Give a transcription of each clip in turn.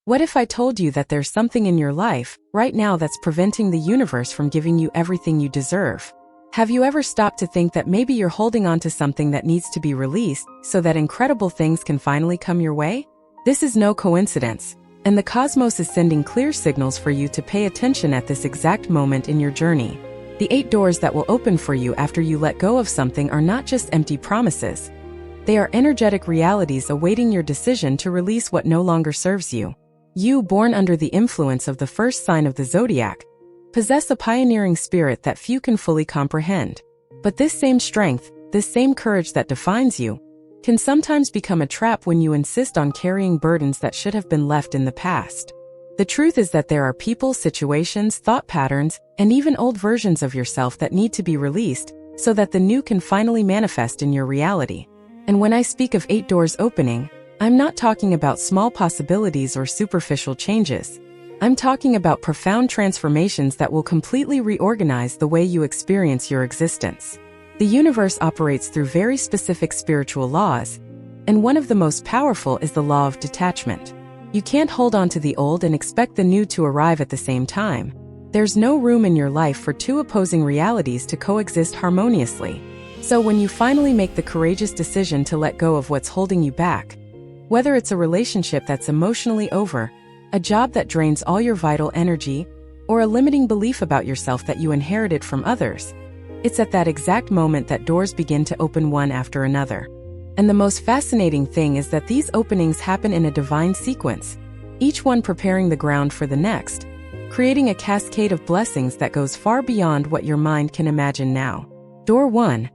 What if I told you that there's something in your life, right now, that's preventing the universe from giving you everything you deserve? Have you ever stopped to think that maybe you're holding on to something that needs to be released so that incredible things can finally come your way? This is no coincidence, and the cosmos is sending clear signals for you to pay attention at this exact moment in your journey. The 8 doors that will open for you after you let go of something are not just empty promises. They are energetic realities awaiting your decision to release what no longer serves you. You, born under the influence of the first sign of the zodiac, possess a pioneering spirit that few can fully comprehend. But this same strength, this same courage that defines you, can sometimes become a trap when you insist on carrying burdens that should have been left in the past. The truth is that there are people, situations, thought patterns, and even old versions of yourself that need to be released so that the new can finally manifest in your reality. And when I speak of 8 doors opening, I'm not talking about small possibilities or superficial changes. I'm talking about profound transformations that will completely reorganize the way you experience your existence. The universe operates through very specific spiritual laws, and one of the most powerful is the law of detachment. You can't hold on to the old and expect the new to arrive at the same time. There's no room in your life for 2 opposing realities to coexist harmoniously. So when you finally make the courageous decision to let go of what's holding you back, whether it's a relationship that's emotionally over, a job that drains all your vital energy, or a limiting belief about yourself that you inherited from others, it's at that exact moment that doors begin to open one after another. And the most fascinating thing is that these openings happen in a divine sequence, each one preparing the ground for the next, creating a cascade of blessings that goes far beyond what your mind can imagine now. Door 1.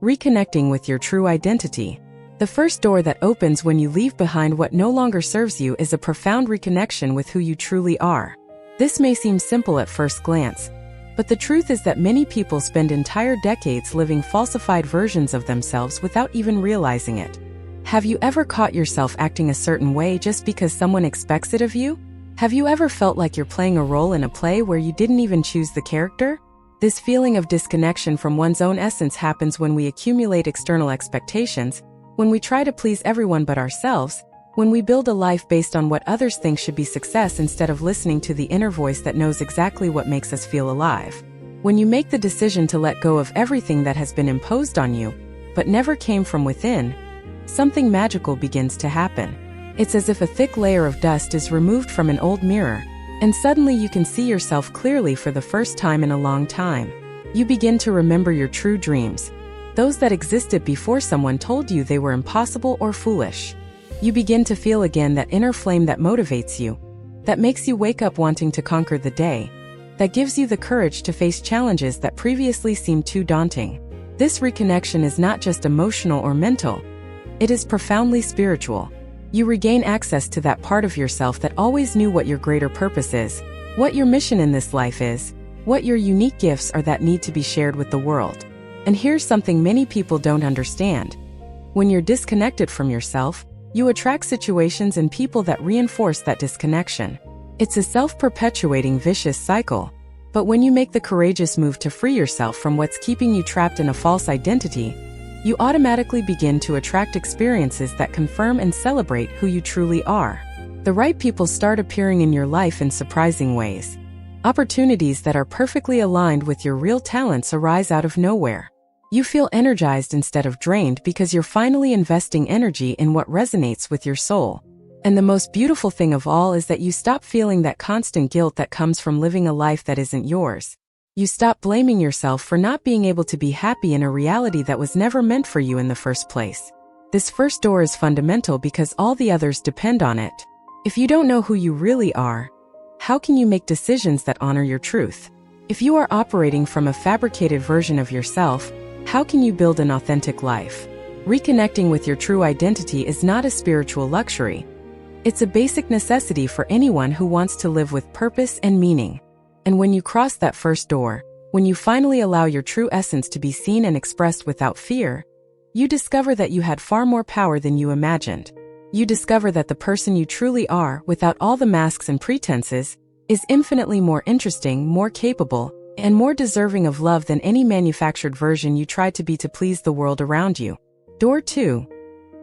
Reconnecting with your true identity. The first door that opens when you leave behind what no longer serves you is a profound reconnection with who you truly are. This may seem simple at first glance, but the truth is that many people spend entire decades living falsified versions of themselves without even realizing it. Have you ever caught yourself acting a certain way just because someone expects it of you? Have you ever felt like you're playing a role in a play where you didn't even choose the character? This feeling of disconnection from one's own essence happens when we accumulate external expectations, when we try to please everyone but ourselves, when we build a life based on what others think should be success instead of listening to the inner voice that knows exactly what makes us feel alive. When you make the decision to let go of everything that has been imposed on you, but never came from within, something magical begins to happen. It's as if a thick layer of dust is removed from an old mirror, and suddenly you can see yourself clearly for the first time in a long time. You begin to remember your true dreams, those that existed before someone told you they were impossible or foolish. You begin to feel again that inner flame that motivates you, that makes you wake up wanting to conquer the day, that gives you the courage to face challenges that previously seemed too daunting. This reconnection is not just emotional or mental, it is profoundly spiritual. You regain access to that part of yourself that always knew what your greater purpose is, what your mission in this life is, what your unique gifts are that need to be shared with the world. And here's something many people don't understand. When you're disconnected from yourself, you attract situations and people that reinforce that disconnection. It's a self-perpetuating vicious cycle. But when you make the courageous move to free yourself from what's keeping you trapped in a false identity, you automatically begin to attract experiences that confirm and celebrate who you truly are. The right people start appearing in your life in surprising ways. Opportunities that are perfectly aligned with your real talents arise out of nowhere. You feel energized instead of drained because you're finally investing energy in what resonates with your soul. And the most beautiful thing of all is that you stop feeling that constant guilt that comes from living a life that isn't yours. You stop blaming yourself for not being able to be happy in a reality that was never meant for you in the first place. This first door is fundamental because all the others depend on it. If you don't know who you really are, how can you make decisions that honor your truth? If you are operating from a fabricated version of yourself, how can you build an authentic life? Reconnecting with your true identity is not a spiritual luxury. It's a basic necessity for anyone who wants to live with purpose and meaning. And when you cross that first door, when you finally allow your true essence to be seen and expressed without fear, you discover that you had far more power than you imagined. You discover that the person you truly are, without all the masks and pretenses, is infinitely more interesting, more capable, and more deserving of love than any manufactured version you tried to be to please the world around you. Door 2.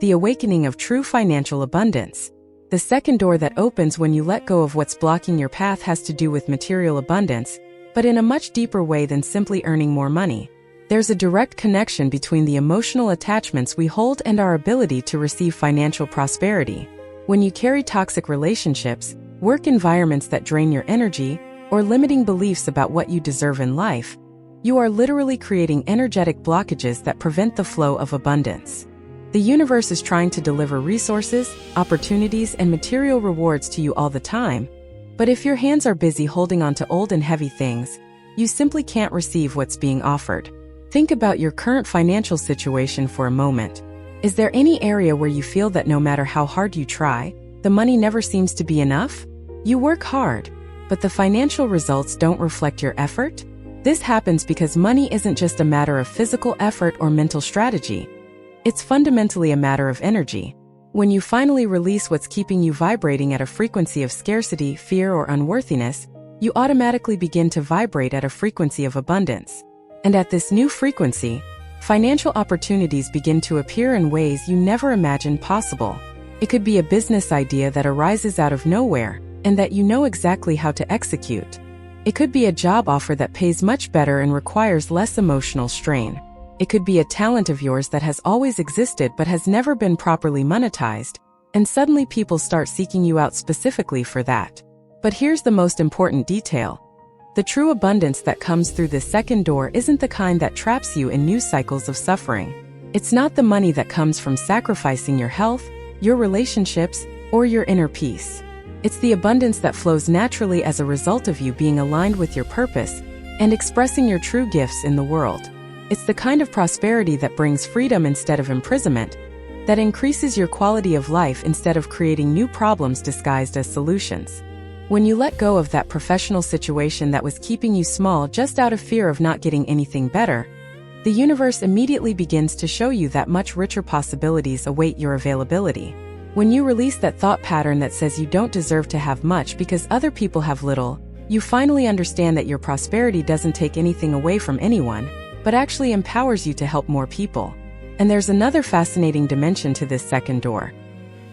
The awakening of true financial abundance. The second door that opens when you let go of what's blocking your path has to do with material abundance, but in a much deeper way than simply earning more money. There's a direct connection between the emotional attachments we hold and our ability to receive financial prosperity. When you carry toxic relationships, work environments that drain your energy, or limiting beliefs about what you deserve in life, you are literally creating energetic blockages that prevent the flow of abundance. The universe is trying to deliver resources, opportunities, and material rewards to you all the time, but if your hands are busy holding on to old and heavy things, you simply can't receive what's being offered. Think about your current financial situation for a moment. Is there any area where you feel that no matter how hard you try, the money never seems to be enough? You work hard, but the financial results don't reflect your effort? This happens because money isn't just a matter of physical effort or mental strategy. It's fundamentally a matter of energy. When you finally release what's keeping you vibrating at a frequency of scarcity, fear, or unworthiness, you automatically begin to vibrate at a frequency of abundance. And at this new frequency, financial opportunities begin to appear in ways you never imagined possible. It could be a business idea that arises out of nowhere, and that you know exactly how to execute. It could be a job offer that pays much better and requires less emotional strain. It could be a talent of yours that has always existed but has never been properly monetized, and suddenly people start seeking you out specifically for that. But here's the most important detail. The true abundance that comes through this second door isn't the kind that traps you in new cycles of suffering. It's not the money that comes from sacrificing your health, your relationships, or your inner peace. It's the abundance that flows naturally as a result of you being aligned with your purpose and expressing your true gifts in the world. It's the kind of prosperity that brings freedom instead of imprisonment, that increases your quality of life instead of creating new problems disguised as solutions. When you let go of that professional situation that was keeping you small just out of fear of not getting anything better, the universe immediately begins to show you that much richer possibilities await your availability. When you release that thought pattern that says you don't deserve to have much because other people have little, you finally understand that your prosperity doesn't take anything away from anyone, but actually empowers you to help more people. And there's another fascinating dimension to this second door.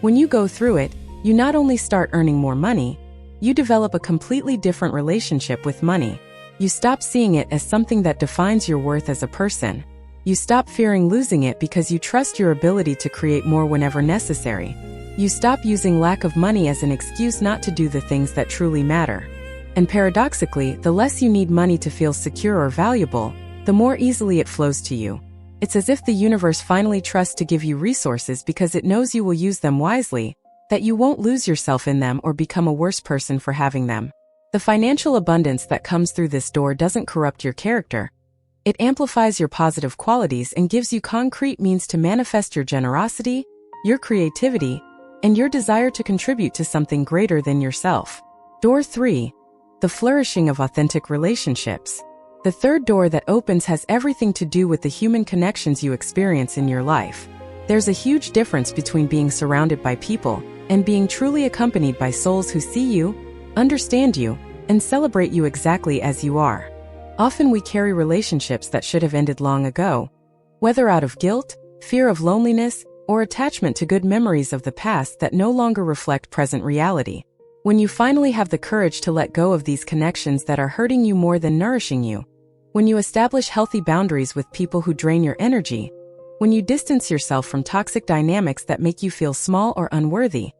When you go through it, you not only start earning more money, you develop a completely different relationship with money. You stop seeing it as something that defines your worth as a person. You stop fearing losing it because you trust your ability to create more whenever necessary. You stop using lack of money as an excuse not to do the things that truly matter. And paradoxically, the less you need money to feel secure or valuable, the more easily it flows to you. It's as if the universe finally trusts to give you resources because it knows you will use them wisely, that you won't lose yourself in them or become a worse person for having them. The financial abundance that comes through this door doesn't corrupt your character. It amplifies your positive qualities and gives you concrete means to manifest your generosity, your creativity, and your desire to contribute to something greater than yourself. Door 3. The flourishing of authentic relationships. The third door that opens has everything to do with the human connections you experience in your life. There's a huge difference between being surrounded by people and being truly accompanied by souls who see you, understand you, and celebrate you exactly as you are. Often we carry relationships that should have ended long ago, whether out of guilt, fear of loneliness, or attachment to good memories of the past that no longer reflect present reality. When you finally have the courage to let go of these connections that are hurting you more than nourishing you, when you establish healthy boundaries with people who drain your energy, when you distance yourself from toxic dynamics that make you feel small or unworthy,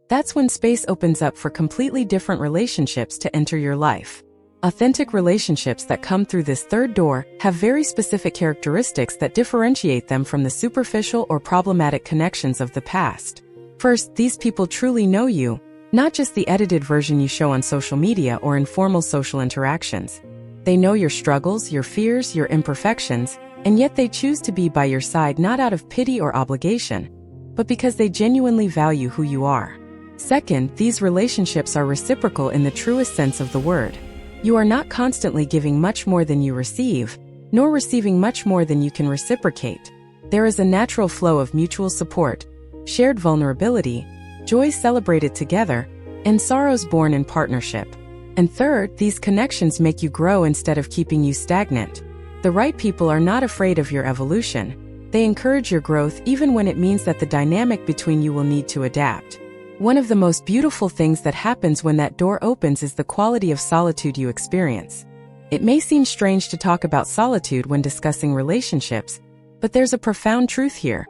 that's when space opens up for completely different relationships to enter your life. Authentic relationships that come through this third door have very specific characteristics that differentiate them from the superficial or problematic connections of the past. First, these people truly know you, not just the edited version you show on social media or informal social interactions. They know your struggles, your fears, your imperfections, and yet they choose to be by your side not out of pity or obligation, but because they genuinely value who you are. Second, these relationships are reciprocal in the truest sense of the word. You are not constantly giving much more than you receive, nor receiving much more than you can reciprocate. There is a natural flow of mutual support, shared vulnerability, joys celebrated together, and sorrows born in partnership. And third, these connections make you grow instead of keeping you stagnant. The right people are not afraid of your evolution. They encourage your growth even when it means that the dynamic between you will need to adapt. One of the most beautiful things that happens when that door opens is the quality of solitude you experience. It may seem strange to talk about solitude when discussing relationships, but there's a profound truth here.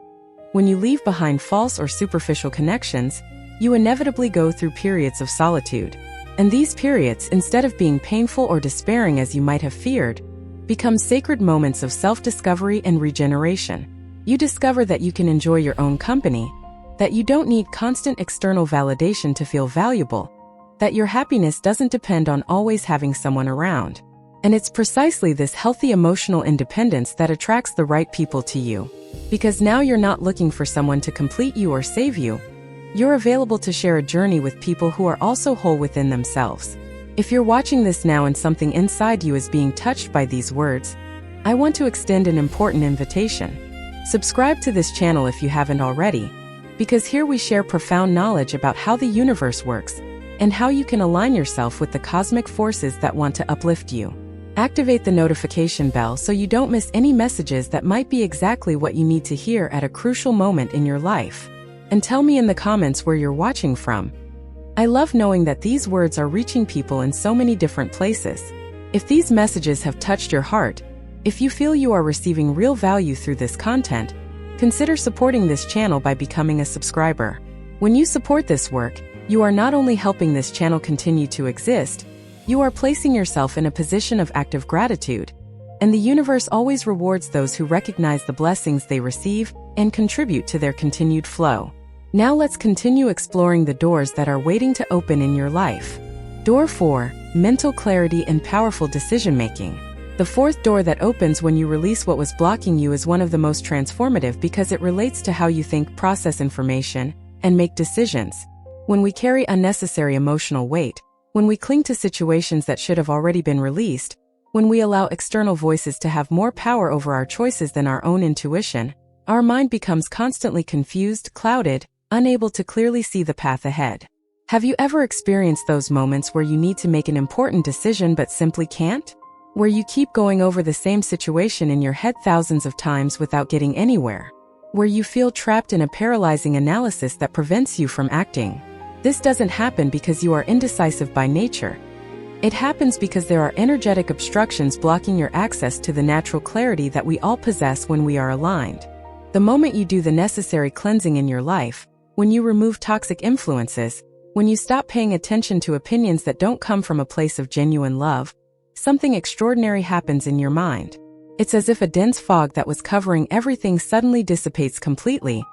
When you leave behind false or superficial connections, you inevitably go through periods of solitude. And these periods, instead of being painful or despairing as you might have feared, become sacred moments of self-discovery and regeneration. You discover that you can enjoy your own company, that you don't need constant external validation to feel valuable, that your happiness doesn't depend on always having someone around. And it's precisely this healthy emotional independence that attracts the right people to you. Because now you're not looking for someone to complete you or save you. You're available to share a journey with people who are also whole within themselves. If you're watching this now and something inside you is being touched by these words, I want to extend an important invitation. Subscribe to this channel if you haven't already, because here we share profound knowledge about how the universe works and how you can align yourself with the cosmic forces that want to uplift you. Activate the notification bell so you don't miss any messages that might be exactly what you need to hear at a crucial moment in your life. And tell me in the comments where you're watching from. I love knowing that these words are reaching people in so many different places. If these messages have touched your heart, if you feel you are receiving real value through this content, consider supporting this channel by becoming a subscriber. When you support this work, you are not only helping this channel continue to exist, you are placing yourself in a position of active gratitude. And the universe always rewards those who recognize the blessings they receive and contribute to their continued flow. Now let's continue exploring the doors that are waiting to open in your life. Door 4, mental clarity and powerful decision-making. The fourth door that opens when you release what was blocking you is one of the most transformative because it relates to how you think, process information, and make decisions. When we carry unnecessary emotional weight, when we cling to situations that should have already been released, when we allow external voices to have more power over our choices than our own intuition, our mind becomes constantly confused, clouded, unable to clearly see the path ahead. Have you ever experienced those moments where you need to make an important decision but simply can't? Where you keep going over the same situation in your head thousands of times without getting anywhere? Where you feel trapped in a paralyzing analysis that prevents you from acting? This doesn't happen because you are indecisive by nature. It happens because there are energetic obstructions blocking your access to the natural clarity that we all possess when we are aligned. The moment you do the necessary cleansing in your life, when you remove toxic influences, when you stop paying attention to opinions that don't come from a place of genuine love, something extraordinary happens in your mind. It's as if a dense fog that was covering everything suddenly dissipates completely,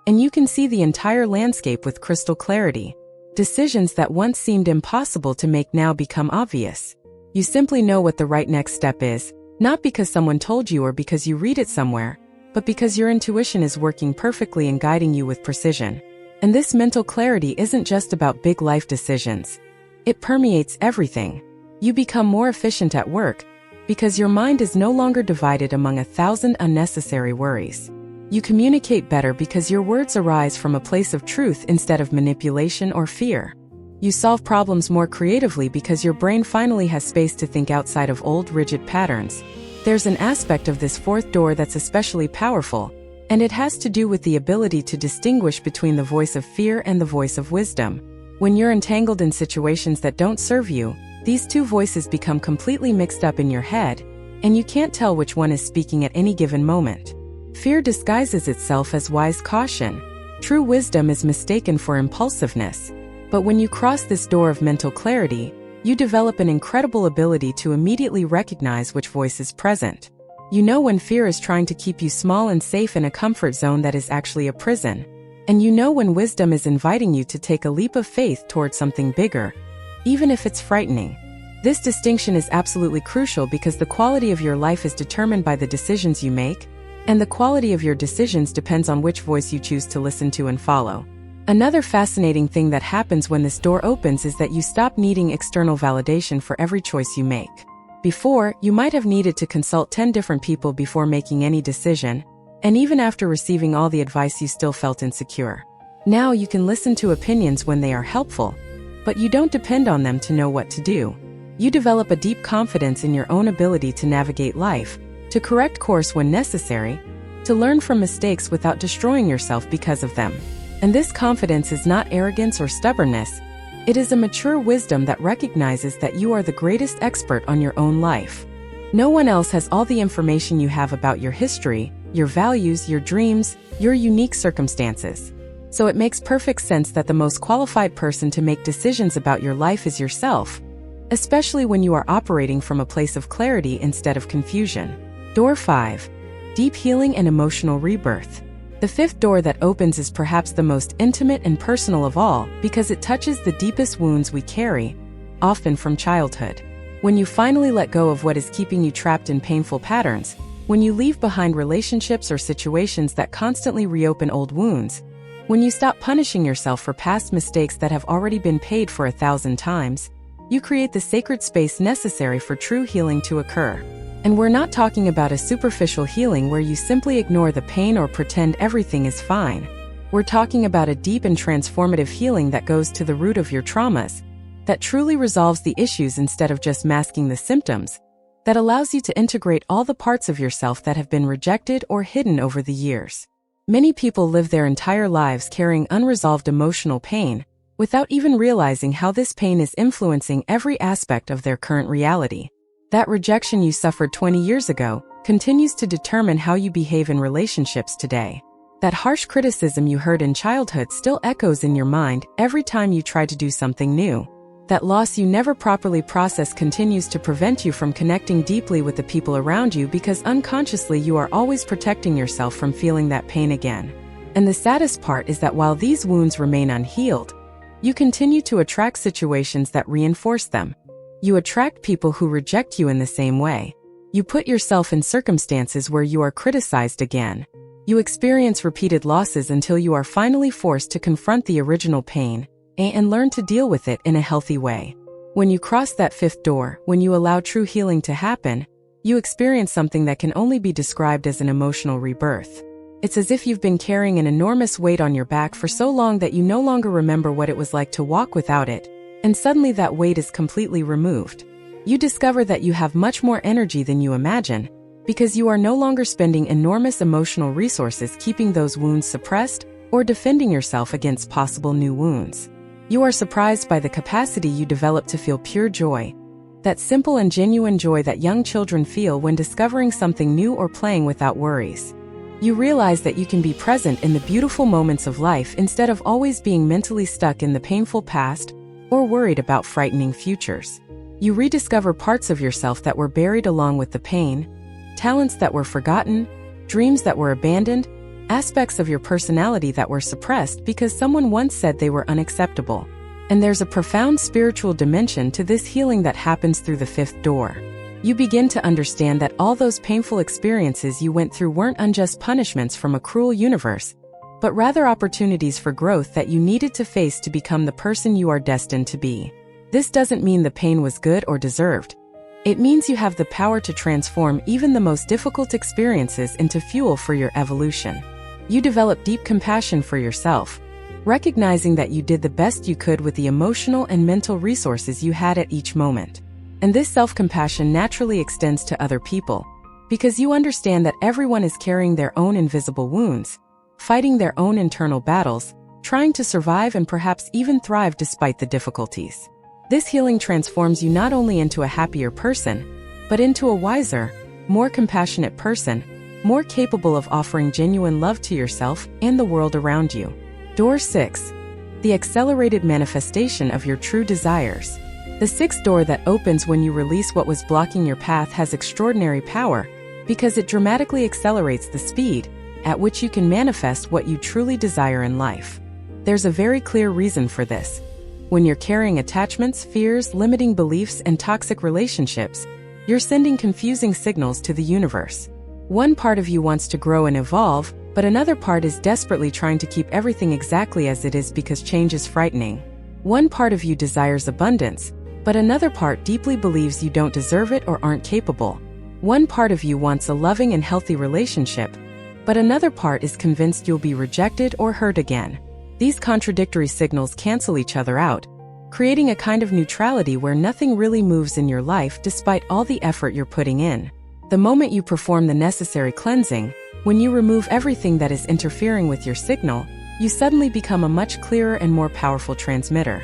and you can see the entire landscape with crystal clarity. Decisions that once seemed impossible to make now become obvious. You simply know what the right next step is, not because someone told you or because you read it somewhere, but because your intuition is working perfectly and guiding you with precision. And this mental clarity isn't just about big life decisions. It permeates everything. You become more efficient at work because your mind is no longer divided among 1,000 unnecessary worries. You communicate better because your words arise from a place of truth instead of manipulation or fear. You solve problems more creatively because your brain finally has space to think outside of old, rigid patterns. There's an aspect of this fourth door that's especially powerful, and it has to do with the ability to distinguish between the voice of fear and the voice of wisdom. When you're entangled in situations that don't serve you, these two voices become completely mixed up in your head, and you can't tell which one is speaking at any given moment. Fear disguises itself as wise caution. True wisdom is mistaken for impulsiveness. But when you cross this door of mental clarity, you develop an incredible ability to immediately recognize which voice is present. You know when fear is trying to keep you small and safe in a comfort zone that is actually a prison. And you know when wisdom is inviting you to take a leap of faith towards something bigger, even if it's frightening. This distinction is absolutely crucial because the quality of your life is determined by the decisions you make, and the quality of your decisions depends on which voice you choose to listen to and follow. Another fascinating thing that happens when this door opens is that you stop needing external validation for every choice you make. Before, you might have needed to consult 10 different people before making any decision, and even after receiving all the advice you still felt insecure. Now you can listen to opinions when they are helpful, but you don't depend on them to know what to do. You develop a deep confidence in your own ability to navigate life, to correct course when necessary, to learn from mistakes without destroying yourself because of them. And this confidence is not arrogance or stubbornness. It is a mature wisdom that recognizes that you are the greatest expert on your own life. No one else has all the information you have about your history, your values, your dreams, your unique circumstances. So it makes perfect sense that the most qualified person to make decisions about your life is yourself, especially when you are operating from a place of clarity instead of confusion. Door 5. Deep healing and emotional rebirth. The fifth door that opens is perhaps the most intimate and personal of all because it touches the deepest wounds we carry, often from childhood. When you finally let go of what is keeping you trapped in painful patterns, when you leave behind relationships or situations that constantly reopen old wounds, when you stop punishing yourself for past mistakes that have already been paid for 1,000 times, you create the sacred space necessary for true healing to occur. And we're not talking about a superficial healing where you simply ignore the pain or pretend everything is fine. We're talking about a deep and transformative healing that goes to the root of your traumas, that truly resolves the issues instead of just masking the symptoms, that allows you to integrate all the parts of yourself that have been rejected or hidden over the years. Many people live their entire lives carrying unresolved emotional pain, without even realizing how this pain is influencing every aspect of their current reality. That rejection you suffered 20 years ago continues to determine how you behave in relationships today. That harsh criticism you heard in childhood still echoes in your mind every time you try to do something new. That loss you never properly processed continues to prevent you from connecting deeply with the people around you because unconsciously you are always protecting yourself from feeling that pain again. And the saddest part is that while these wounds remain unhealed, you continue to attract situations that reinforce them. You attract people who reject you in the same way. You put yourself in circumstances where you are criticized again. You experience repeated losses until you are finally forced to confront the original pain and learn to deal with it in a healthy way. When you cross that fifth door, when you allow true healing to happen, you experience something that can only be described as an emotional rebirth. It's as if you've been carrying an enormous weight on your back for so long that you no longer remember what it was like to walk without it, and suddenly that weight is completely removed. You discover that you have much more energy than you imagine, because you are no longer spending enormous emotional resources keeping those wounds suppressed or defending yourself against possible new wounds. You are surprised by the capacity you develop to feel pure joy, that simple and genuine joy that young children feel when discovering something new or playing without worries. You realize that you can be present in the beautiful moments of life instead of always being mentally stuck in the painful past or worried about frightening futures. You rediscover parts of yourself that were buried along with the pain, talents that were forgotten, dreams that were abandoned, aspects of your personality that were suppressed because someone once said they were unacceptable. And there's a profound spiritual dimension to this healing that happens through the fifth door. You begin to understand that all those painful experiences you went through weren't unjust punishments from a cruel universe, but rather opportunities for growth that you needed to face to become the person you are destined to be. This doesn't mean the pain was good or deserved. It means you have the power to transform even the most difficult experiences into fuel for your evolution. You develop deep compassion for yourself, recognizing that you did the best you could with the emotional and mental resources you had at each moment. And this self-compassion naturally extends to other people, because you understand that everyone is carrying their own invisible wounds, fighting their own internal battles, trying to survive and perhaps even thrive despite the difficulties. This healing transforms you not only into a happier person, but into a wiser, more compassionate person, more capable of offering genuine love to yourself and the world around you. Door 6. The accelerated manifestation of your true desires. The sixth door that opens when you release what was blocking your path has extraordinary power because it dramatically accelerates the speed at which you can manifest what you truly desire in life. There's a very clear reason for this. When you're carrying attachments, fears, limiting beliefs, and toxic relationships, you're sending confusing signals to the universe. One part of you wants to grow and evolve, but another part is desperately trying to keep everything exactly as it is because change is frightening. One part of you desires abundance, but another part deeply believes you don't deserve it or aren't capable. One part of you wants a loving and healthy relationship, but another part is convinced you'll be rejected or hurt again. These contradictory signals cancel each other out, creating a kind of neutrality where nothing really moves in your life despite all the effort you're putting in. The moment you perform the necessary cleansing, when you remove everything that is interfering with your signal, you suddenly become a much clearer and more powerful transmitter.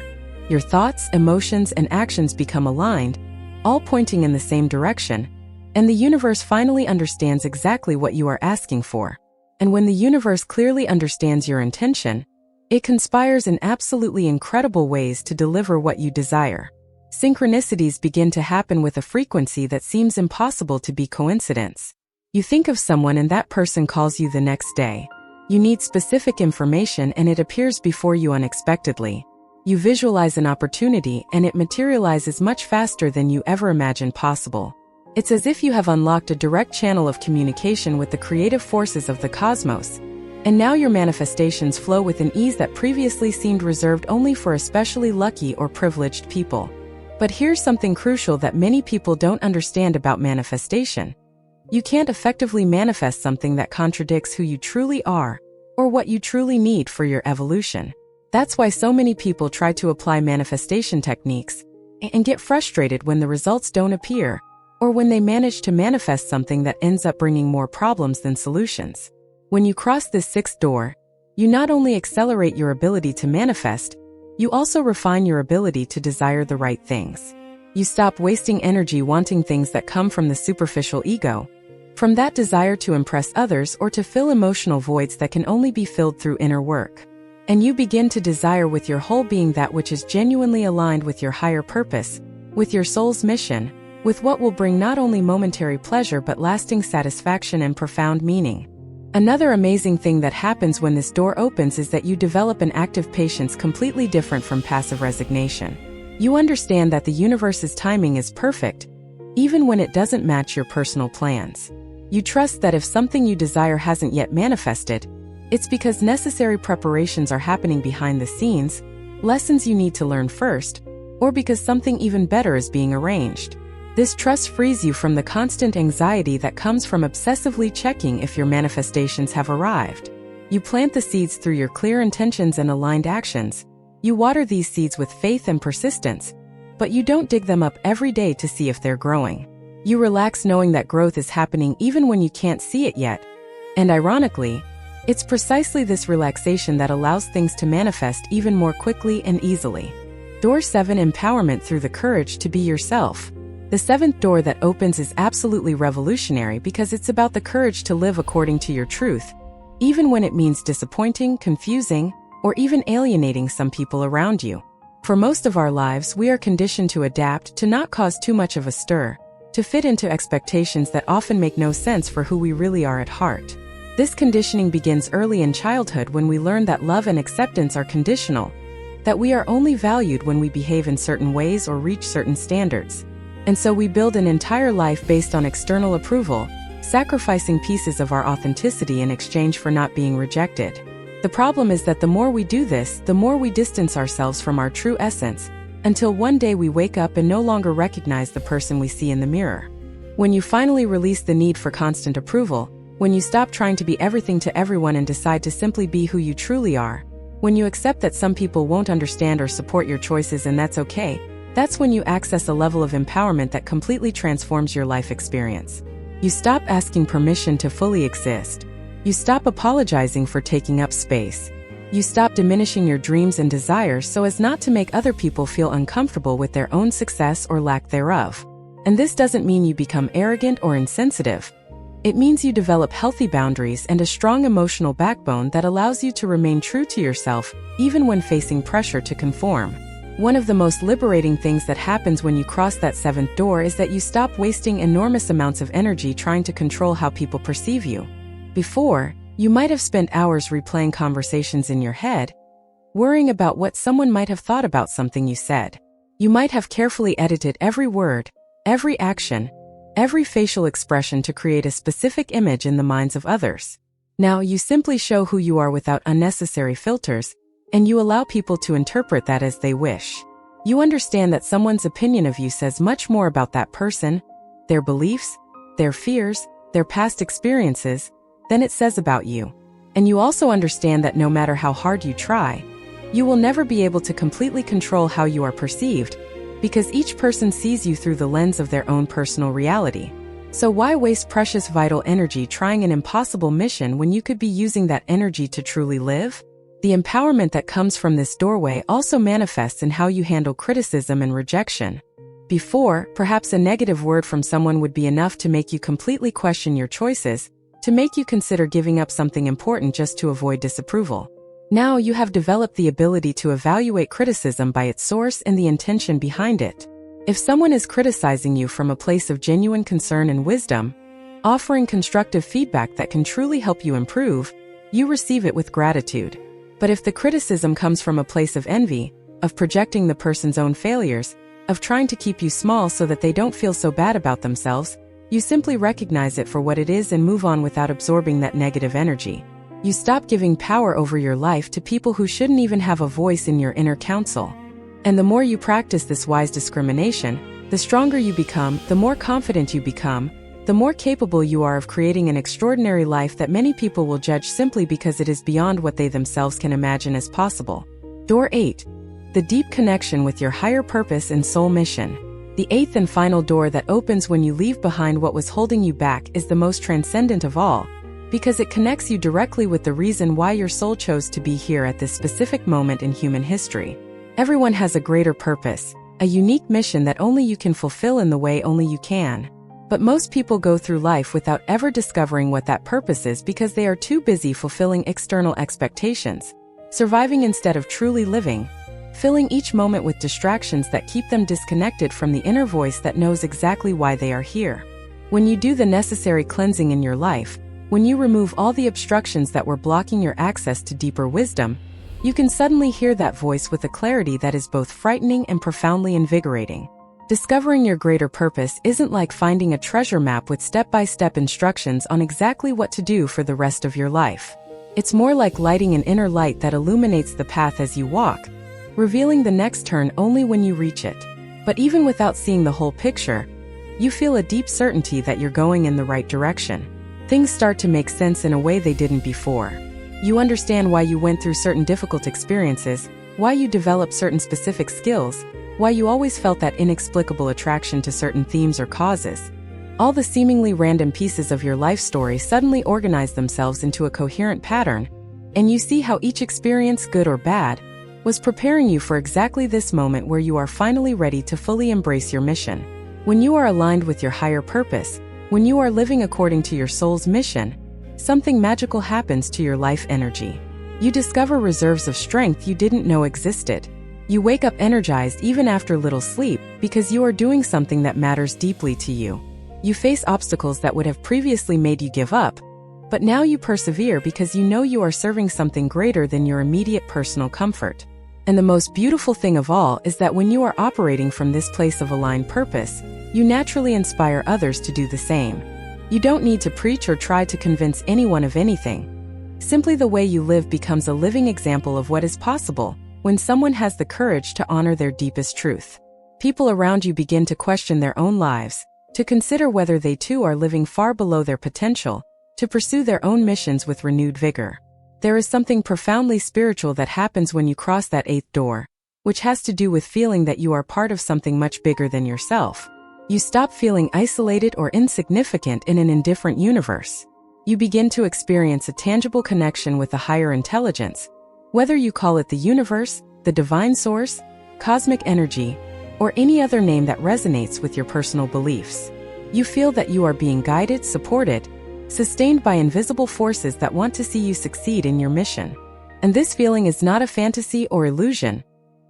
Your thoughts, emotions, and actions become aligned, all pointing in the same direction, and the universe finally understands exactly what you are asking for. And when the universe clearly understands your intention, it conspires in absolutely incredible ways to deliver what you desire. Synchronicities begin to happen with a frequency that seems impossible to be coincidence. You think of someone and that person calls you the next day. You need specific information and it appears before you unexpectedly. You visualize an opportunity and it materializes much faster than you ever imagined possible. It's as if you have unlocked a direct channel of communication with the creative forces of the cosmos, and now your manifestations flow with an ease that previously seemed reserved only for especially lucky or privileged people. But here's something crucial that many people don't understand about manifestation. You can't effectively manifest something that contradicts who you truly are, or what you truly need for your evolution. That's why so many people try to apply manifestation techniques and get frustrated when the results don't appear, or when they manage to manifest something that ends up bringing more problems than solutions. When you cross this sixth door, you not only accelerate your ability to manifest, you also refine your ability to desire the right things. You stop wasting energy wanting things that come from the superficial ego, from that desire to impress others or to fill emotional voids that can only be filled through inner work. And you begin to desire with your whole being that which is genuinely aligned with your higher purpose, with your soul's mission, with what will bring not only momentary pleasure but lasting satisfaction and profound meaning. Another amazing thing that happens when this door opens is that you develop an active patience completely different from passive resignation. You understand that the universe's timing is perfect, even when it doesn't match your personal plans. You trust that if something you desire hasn't yet manifested, it's because necessary preparations are happening behind the scenes, lessons you need to learn first, or because something even better is being arranged. This trust frees you from the constant anxiety that comes from obsessively checking if your manifestations have arrived. You plant the seeds through your clear intentions and aligned actions. You water these seeds with faith and persistence, but you don't dig them up every day to see if they're growing. You relax knowing that growth is happening even when you can't see it yet. And ironically, it's precisely this relaxation that allows things to manifest even more quickly and easily. Door 7: Empowerment through the courage to be yourself. The seventh door that opens is absolutely revolutionary because it's about the courage to live according to your truth, even when it means disappointing, confusing, or even alienating some people around you. For most of our lives, we are conditioned to adapt, to not cause too much of a stir, to fit into expectations that often make no sense for who we really are at heart. This conditioning begins early in childhood when we learn that love and acceptance are conditional, that we are only valued when we behave in certain ways or reach certain standards. And so we build an entire life based on external approval, sacrificing pieces of our authenticity in exchange for not being rejected. The problem is that the more we do this, the more we distance ourselves from our true essence, until one day we wake up and no longer recognize the person we see in the mirror. When you finally release the need for constant approval, when you stop trying to be everything to everyone and decide to simply be who you truly are, when you accept that some people won't understand or support your choices and that's okay, that's when you access a level of empowerment that completely transforms your life experience. You stop asking permission to fully exist. You stop apologizing for taking up space. You stop diminishing your dreams and desires so as not to make other people feel uncomfortable with their own success or lack thereof. And this doesn't mean you become arrogant or insensitive. It means you develop healthy boundaries and a strong emotional backbone that allows you to remain true to yourself, even when facing pressure to conform. One of the most liberating things that happens when you cross that seventh door is that you stop wasting enormous amounts of energy trying to control how people perceive you. Before, you might have spent hours replaying conversations in your head, worrying about what someone might have thought about something you said. You might have carefully edited every word, every action, every facial expression to create a specific image in the minds of others. Now you simply show who you are without unnecessary filters, and you allow people to interpret that as they wish. You understand that someone's opinion of you says much more about that person, their beliefs, their fears, their past experiences, than it says about you. And you also understand that no matter how hard you try, you will never be able to completely control how you are perceived, because each person sees you through the lens of their own personal reality. So why waste precious vital energy trying an impossible mission when you could be using that energy to truly live? The empowerment that comes from this doorway also manifests in how you handle criticism and rejection. Before, perhaps a negative word from someone would be enough to make you completely question your choices, to make you consider giving up something important just to avoid disapproval. Now you have developed the ability to evaluate criticism by its source and the intention behind it. If someone is criticizing you from a place of genuine concern and wisdom, offering constructive feedback that can truly help you improve, you receive it with gratitude. But if the criticism comes from a place of envy, of projecting the person's own failures, of trying to keep you small so that they don't feel so bad about themselves, you simply recognize it for what it is and move on without absorbing that negative energy. You stop giving power over your life to people who shouldn't even have a voice in your inner council. And the more you practice this wise discrimination, the stronger you become, the more confident you become, the more capable you are of creating an extraordinary life that many people will judge simply because it is beyond what they themselves can imagine as possible. Door 8. The deep connection with your higher purpose and soul mission. The 8th and final door that opens when you leave behind what was holding you back is the most transcendent of all, because it connects you directly with the reason why your soul chose to be here at this specific moment in human history. Everyone has a greater purpose, a unique mission that only you can fulfill in the way only you can. But most people go through life without ever discovering what that purpose is because they are too busy fulfilling external expectations, surviving instead of truly living, filling each moment with distractions that keep them disconnected from the inner voice that knows exactly why they are here. When you do the necessary cleansing in your life, when you remove all the obstructions that were blocking your access to deeper wisdom, you can suddenly hear that voice with a clarity that is both frightening and profoundly invigorating. Discovering your greater purpose isn't like finding a treasure map with step-by-step instructions on exactly what to do for the rest of your life. It's more like lighting an inner light that illuminates the path as you walk, revealing the next turn only when you reach it. But even without seeing the whole picture, you feel a deep certainty that you're going in the right direction. Things start to make sense in a way they didn't before. You understand why you went through certain difficult experiences, why you developed certain specific skills, why you always felt that inexplicable attraction to certain themes or causes. All the seemingly random pieces of your life story suddenly organize themselves into a coherent pattern, and you see how each experience, good or bad, was preparing you for exactly this moment where you are finally ready to fully embrace your mission. When you are aligned with your higher purpose, when you are living according to your soul's mission, something magical happens to your life energy. You discover reserves of strength you didn't know existed. You wake up energized even after little sleep because you are doing something that matters deeply to you. You face obstacles that would have previously made you give up, but now you persevere because you know you are serving something greater than your immediate personal comfort. And the most beautiful thing of all is that when you are operating from this place of aligned purpose, you naturally inspire others to do the same. You don't need to preach or try to convince anyone of anything. Simply the way you live becomes a living example of what is possible when someone has the courage to honor their deepest truth. People around you begin to question their own lives, to consider whether they too are living far below their potential, to pursue their own missions with renewed vigor. There is something profoundly spiritual that happens when you cross that 8th door, which has to do with feeling that you are part of something much bigger than yourself. You stop feeling isolated or insignificant in an indifferent universe. You begin to experience a tangible connection with a higher intelligence, whether you call it the universe, the divine source, cosmic energy, or any other name that resonates with your personal beliefs. You feel that you are being guided, supported, sustained by invisible forces that want to see you succeed in your mission. And this feeling is not a fantasy or illusion.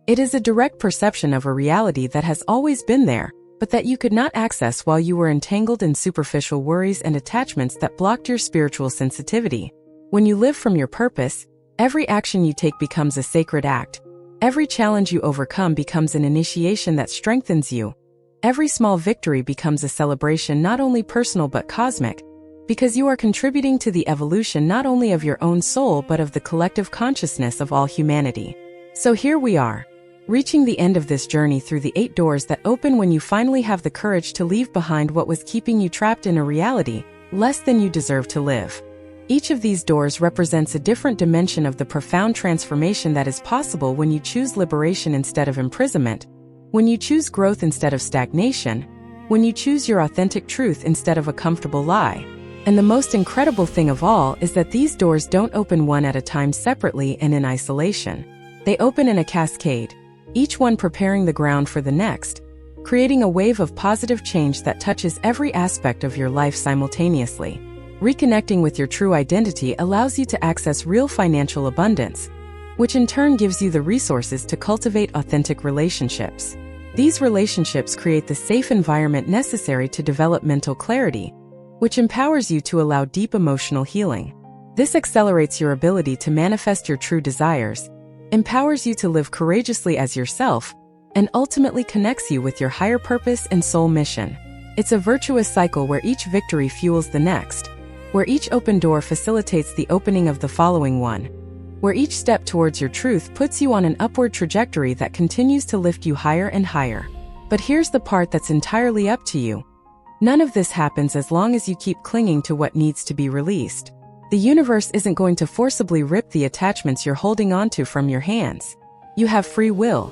It is a direct perception of a reality that has always been there, but that you could not access while you were entangled in superficial worries and attachments that blocked your spiritual sensitivity. When you live from your purpose, every action you take becomes a sacred act. Every challenge you overcome becomes an initiation that strengthens you. Every small victory becomes a celebration not only personal but cosmic, because you are contributing to the evolution not only of your own soul but of the collective consciousness of all humanity. So here we are, reaching the end of this journey through the 8 doors that open when you finally have the courage to leave behind what was keeping you trapped in a reality less than you deserve to live. Each of these doors represents a different dimension of the profound transformation that is possible when you choose liberation instead of imprisonment, when you choose growth instead of stagnation, when you choose your authentic truth instead of a comfortable lie. And the most incredible thing of all is that these doors don't open one at a time separately and in isolation. They open in a cascade, each one preparing the ground for the next, creating a wave of positive change that touches every aspect of your life simultaneously. Reconnecting with your true identity allows you to access real financial abundance, which in turn gives you the resources to cultivate authentic relationships. These relationships create the safe environment necessary to develop mental clarity, which empowers you to allow deep emotional healing. This accelerates your ability to manifest your true desires, empowers you to live courageously as yourself, and ultimately connects you with your higher purpose and soul mission. It's a virtuous cycle where each victory fuels the next, where each open door facilitates the opening of the following one, where each step towards your truth puts you on an upward trajectory that continues to lift you higher and higher. But here's the part that's entirely up to you. None of this happens as long as you keep clinging to what needs to be released. The universe isn't going to forcibly rip the attachments you're holding onto from your hands. You have free will.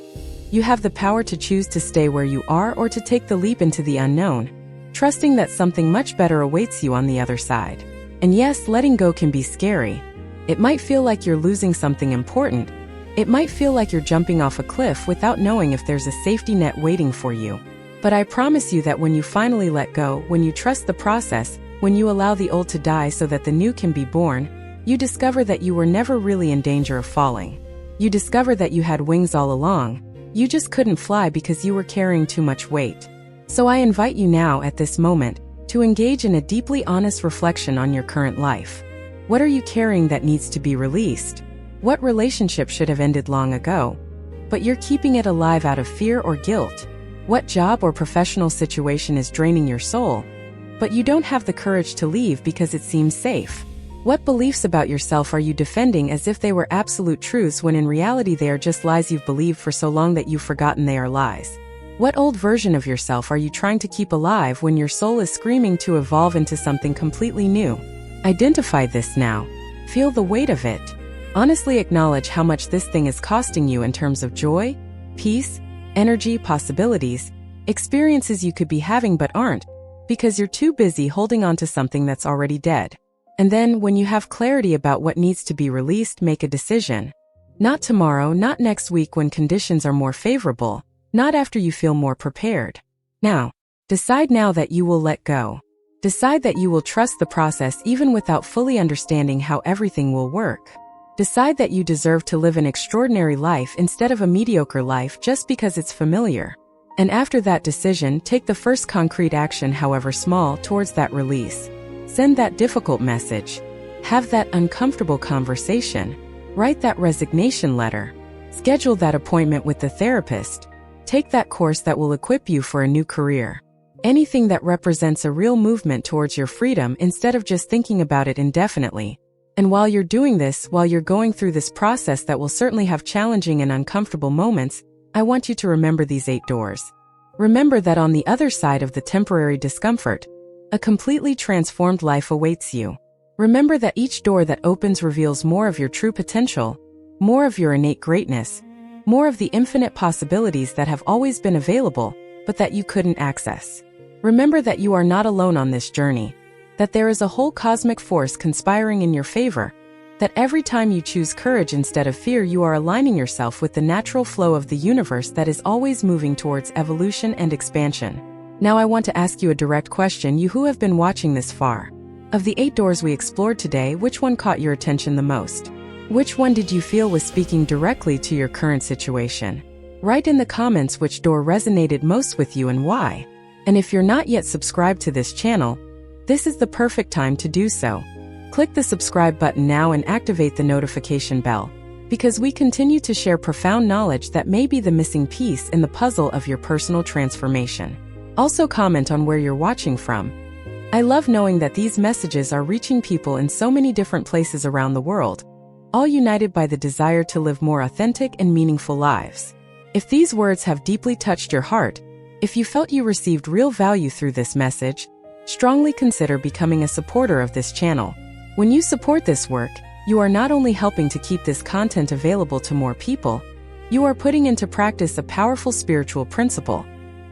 You have the power to choose to stay where you are or to take the leap into the unknown, trusting that something much better awaits you on the other side. And yes, letting go can be scary. It might feel like you're losing something important. It might feel like you're jumping off a cliff without knowing if there's a safety net waiting for you. But I promise you that when you finally let go, when you trust the process, when you allow the old to die so that the new can be born, you discover that you were never really in danger of falling. You discover that you had wings all along. You just couldn't fly because you were carrying too much weight. So I invite you now at this moment to engage in a deeply honest reflection on your current life. What are you carrying that needs to be released? What relationship should have ended long ago, but you're keeping it alive out of fear or guilt? What job or professional situation is draining your soul, but you don't have the courage to leave because it seems safe? What beliefs about yourself are you defending as if they were absolute truths when in reality they are just lies you've believed for so long that you've forgotten they are lies? What old version of yourself are you trying to keep alive when your soul is screaming to evolve into something completely new? Identify this now. Feel the weight of it. Honestly acknowledge how much this thing is costing you in terms of joy, peace, energy, possibilities, experiences you could be having but aren't, because you're too busy holding on to something that's already dead. And then, when you have clarity about what needs to be released, make a decision. Not tomorrow, not next week when conditions are more favorable, not after you feel more prepared. Now, decide now that you will let go. Decide that you will trust the process even without fully understanding how everything will work. Decide that you deserve to live an extraordinary life instead of a mediocre life just because it's familiar. And after that decision, take the first concrete action, however small, towards that release. Send that difficult message. Have that uncomfortable conversation. Write that resignation letter. Schedule that appointment with the therapist. Take that course that will equip you for a new career. Anything that represents a real movement towards your freedom instead of just thinking about it indefinitely. And while you're doing this, while you're going through this process that will certainly have challenging and uncomfortable moments, I want you to remember these 8 doors. Remember that on the other side of the temporary discomfort, a completely transformed life awaits you. Remember that each door that opens reveals more of your true potential, more of your innate greatness, more of the infinite possibilities that have always been available, but that you couldn't access. Remember that you are not alone on this journey, that there is a whole cosmic force conspiring in your favor, that every time you choose courage instead of fear, you are aligning yourself with the natural flow of the universe that is always moving towards evolution and expansion. Now I want to ask you a direct question, you who have been watching this far. Of the 8 doors we explored today, which one caught your attention the most? Which one did you feel was speaking directly to your current situation? Write in the comments which door resonated most with you and why. And if you're not yet subscribed to this channel, this is the perfect time to do so. Click the subscribe button now and activate the notification bell, because we continue to share profound knowledge that may be the missing piece in the puzzle of your personal transformation. Also comment on where you're watching from. I love knowing that these messages are reaching people in so many different places around the world, all united by the desire to live more authentic and meaningful lives. If these words have deeply touched your heart, if you felt you received real value through this message, strongly consider becoming a supporter of this channel. When you support this work, you are not only helping to keep this content available to more people, you are putting into practice a powerful spiritual principle: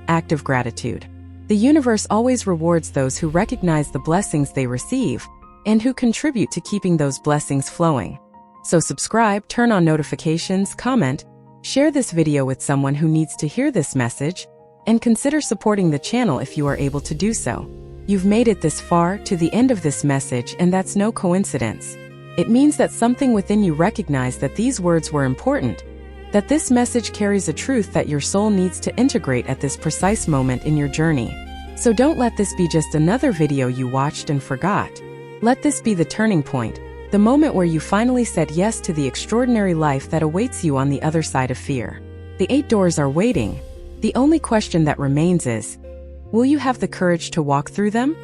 active gratitude. The The universe always rewards those who recognize the blessings they receive and who contribute to keeping those blessings flowing. So subscribe, turn on notifications, comment, share this video with someone who needs to hear this message, and consider supporting the channel if you are able to do so. You've made it this far, to the end of this message, and that's no coincidence. It means that something within you recognized that these words were important, that this message carries a truth that your soul needs to integrate at this precise moment in your journey. So don't let this be just another video you watched and forgot. Let this be the turning point, the moment where you finally said yes to the extraordinary life that awaits you on the other side of fear. The 8 doors are waiting. The only question that remains is, will you have the courage to walk through them?